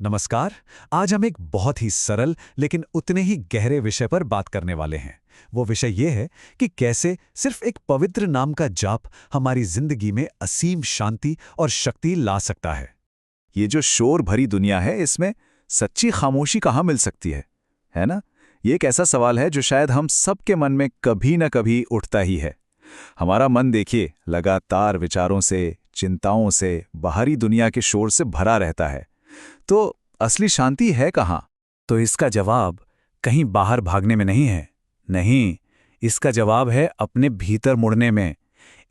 नमस्कार। आज हम एक बहुत ही सरल लेकिन उतने ही गहरे विषय पर बात करने वाले हैं। वो विषय ये है कि कैसे सिर्फ एक पवित्र नाम का जाप हमारी जिंदगी में असीम शांति और शक्ति ला सकता है। ये जो शोर भरी दुनिया है, इसमें सच्ची खामोशी कहाँ मिल सकती है ना? ये एक ऐसा सवाल है जो शायद हम सबके मन में कभी न कभी उठता ही है। हमारा मन देखिए, लगातार विचारों से, चिंताओं से, बाहरी दुनिया के शोर से भरा रहता है। तो असली शांति है कहाँ? तो इसका जवाब कहीं बाहर भागने में नहीं है। नहीं, इसका जवाब है अपने भीतर मुड़ने में,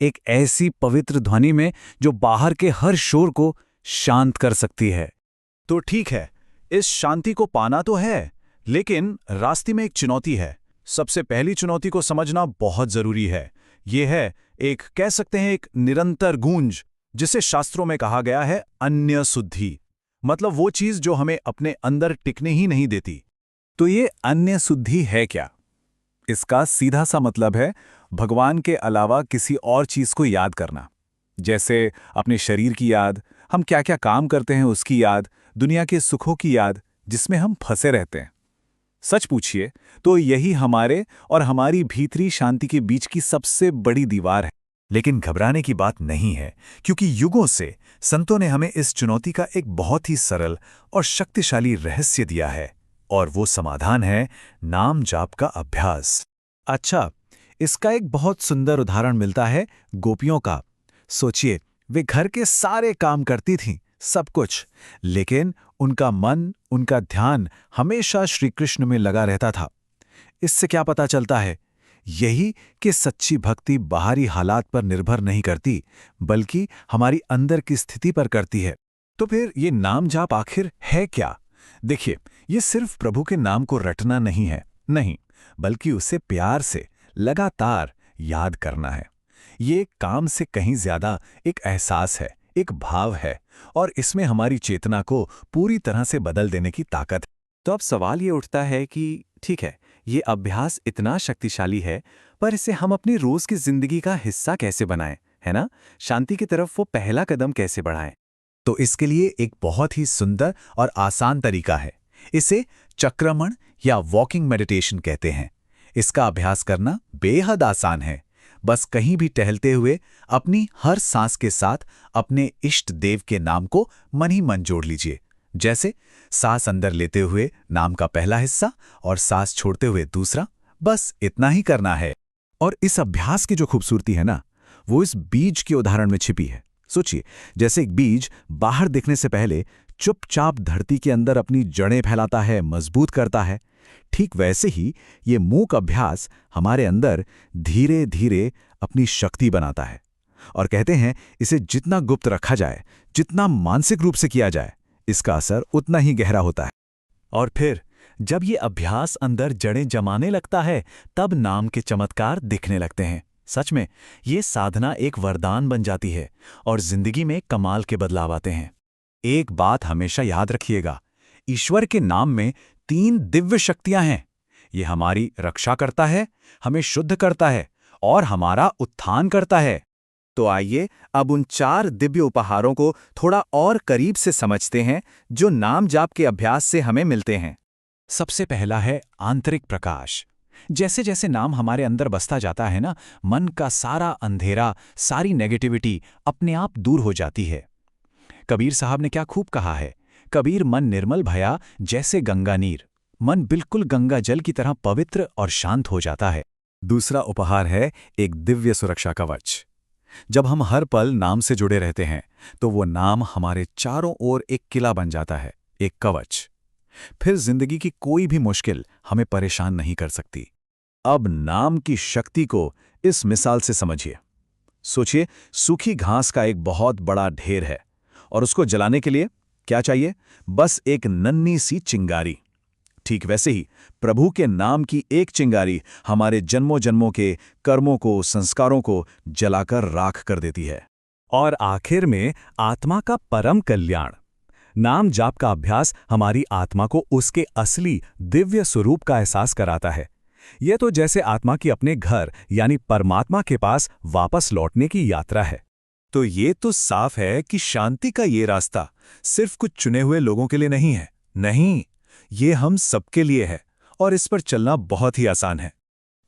एक ऐसी पवित्र ध्वनि में जो बाहर के हर शोर को शांत कर सकती है। तो ठीक है, इस शांति को पाना तो है, लेकिन रास्ते में एक चुनौती है। सबसे पहली चुनौती को समझना बहुत जरूरी है। ये है कह सकते हैं एक निरंतर गूंज, जिसे शास्त्रों में कहा गया है अन्य शुद्धि। मतलब वो चीज जो हमें अपने अंदर टिकने ही नहीं देती। तो ये अन्य शुद्धि है क्या? इसका सीधा सा मतलब है भगवान के अलावा किसी और चीज को याद करना। जैसे अपने शरीर की याद, हम क्या क्या काम करते हैं उसकी याद, दुनिया के सुखों की याद जिसमें हम फंसे रहते हैं। सच पूछिए तो यही हमारे और हमारी भीतरी शांति के बीच की सबसे बड़ी दीवार है। लेकिन घबराने की बात नहीं है, क्योंकि युगों से संतों ने हमें इस चुनौती का एक बहुत ही सरल और शक्तिशाली रहस्य दिया है, और वो समाधान है नाम जाप का अभ्यास। अच्छा, इसका एक बहुत सुंदर उदाहरण मिलता है गोपियों का। सोचिए, वे घर के सारे काम करती थीं, सब कुछ, लेकिन उनका मन, उनका ध्यान हमेशा श्री कृष्ण में लगा रहता था। इससे क्या पता चलता है? यही कि सच्ची भक्ति बाहरी हालात पर निर्भर नहीं करती, बल्कि हमारी अंदर की स्थिति पर करती है। तो फिर ये नाम जाप आखिर है क्या? देखिए, ये सिर्फ प्रभु के नाम को रटना नहीं है, नहीं, बल्कि उसे प्यार से लगातार याद करना है। ये काम से कहीं ज्यादा एक एहसास है, एक भाव है, और इसमें हमारी चेतना को पूरी तरह से बदल देने की ताकत है। तो अब सवाल ये उठता है कि ठीक है, ये अभ्यास इतना शक्तिशाली है, पर इसे हम अपनी रोज की जिंदगी का हिस्सा कैसे बनाएं, है ना? शांति की तरफ वो पहला कदम कैसे बढ़ाएं? तो इसके लिए एक बहुत ही सुंदर और आसान तरीका है। इसे चक्रमण या वॉकिंग मेडिटेशन कहते हैं। इसका अभ्यास करना बेहद आसान है। बस कहीं भी टहलते हुए अपनी हर सांस के साथ अपने इष्ट देव के नाम को मन ही मन जोड़ लीजिए। जैसे सांस अंदर लेते हुए नाम का पहला हिस्सा और सांस छोड़ते हुए दूसरा, बस इतना ही करना है। और इस अभ्यास की जो खूबसूरती है ना, वो इस बीज के उदाहरण में छिपी है। सोचिए, जैसे एक बीज बाहर दिखने से पहले चुपचाप धरती के अंदर अपनी जड़ें फैलाता है, मजबूत करता है, ठीक वैसे ही ये मूक अभ्यास हमारे अंदर धीरे धीरे अपनी शक्ति बनाता है। और कहते हैं, इसे जितना गुप्त रखा जाए, जितना मानसिक रूप से किया जाए, इसका असर उतना ही गहरा होता है। और फिर जब ये अभ्यास अंदर जड़ें जमाने लगता है, तब नाम के चमत्कार दिखने लगते हैं। सच में ये साधना एक वरदान बन जाती है और जिंदगी में कमाल के बदलाव आते हैं। एक बात हमेशा याद रखिएगा, ईश्वर के नाम में 3 दिव्य शक्तियां हैं। ये हमारी रक्षा करता है, हमें शुद्ध करता है और हमारा उत्थान करता है। तो आइए अब उन 4 दिव्य उपहारों को थोड़ा और करीब से समझते हैं, जो नाम जाप के अभ्यास से हमें मिलते हैं। सबसे पहला है आंतरिक प्रकाश। जैसे जैसे नाम हमारे अंदर बसता जाता है ना, मन का सारा अंधेरा, सारी नेगेटिविटी अपने आप दूर हो जाती है। कबीर साहब ने क्या खूब कहा है, कबीर मन निर्मल भया जैसे गंगा नीर। मन बिल्कुल गंगा जल की तरह पवित्र और शांत हो जाता है। दूसरा उपहार है एक दिव्य सुरक्षा कवच। जब हम हर पल नाम से जुड़े रहते हैं, तो वो नाम हमारे चारों ओर एक किला बन जाता है, एक कवच। फिर जिंदगी की कोई भी मुश्किल हमें परेशान नहीं कर सकती। अब नाम की शक्ति को इस मिसाल से समझिए। सोचिए, सूखी घास का एक बहुत बड़ा ढेर है, और उसको जलाने के लिए क्या चाहिए? बस एक नन्ही सी चिंगारी। ठीक वैसे ही प्रभु के नाम की एक चिंगारी हमारे जन्मों जन्मों के कर्मों को, संस्कारों को जलाकर राख कर देती है। और आखिर में आत्मा का परम कल्याण। नाम जाप का अभ्यास हमारी आत्मा को उसके असली दिव्य स्वरूप का एहसास कराता है। यह तो जैसे आत्मा की अपने घर यानी परमात्मा के पास वापस लौटने की यात्रा है। तो ये तो साफ है कि शांति का ये रास्ता सिर्फ कुछ चुने हुए लोगों के लिए नहीं है। नहीं, ये हम सबके लिए है और इस पर चलना बहुत ही आसान है।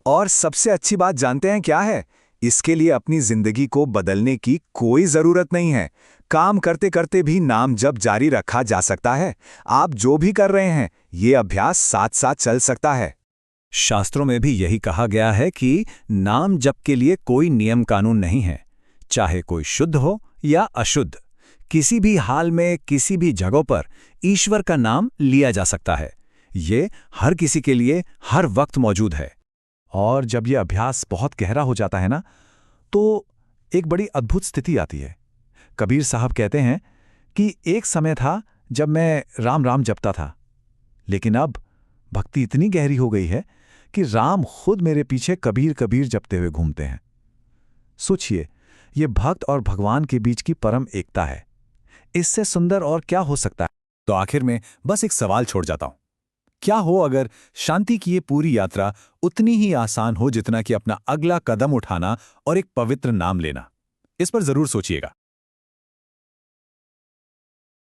और सबसे अच्छी बात जानते हैं क्या है? इसके लिए अपनी जिंदगी को बदलने की कोई जरूरत नहीं है। काम करते करते भी नाम जप जारी रखा जा सकता है। आप जो भी कर रहे हैं, ये अभ्यास साथ साथ चल सकता है। शास्त्रों में भी यही कहा गया है कि नाम जप के लिए कोई नियम कानून नहीं है, चाहे कोई शुद्ध हो या अशुद्ध। किसी भी हाल में, किसी भी जगह पर ईश्वर का नाम लिया जा सकता है। ये हर किसी के लिए हर वक्त मौजूद है। और जब ये अभ्यास बहुत गहरा हो जाता है ना, तो एक बड़ी अद्भुत स्थिति आती है। कबीर साहब कहते हैं कि एक समय था जब मैं राम राम जपता था, लेकिन अब भक्ति इतनी गहरी हो गई है कि राम खुद मेरे पीछे कबीर कबीर जपते हुए घूमते हैं। सोचिए, ये भक्त और भगवान के बीच की परम एकता है। इससे सुंदर और क्या हो सकता है? तो आखिर में बस एक सवाल छोड़ जाता हूं। क्या हो अगर शांति की ये पूरी यात्रा उतनी ही आसान हो जितना कि अपना अगला कदम उठाना और एक पवित्र नाम लेना? इस पर जरूर सोचिएगा।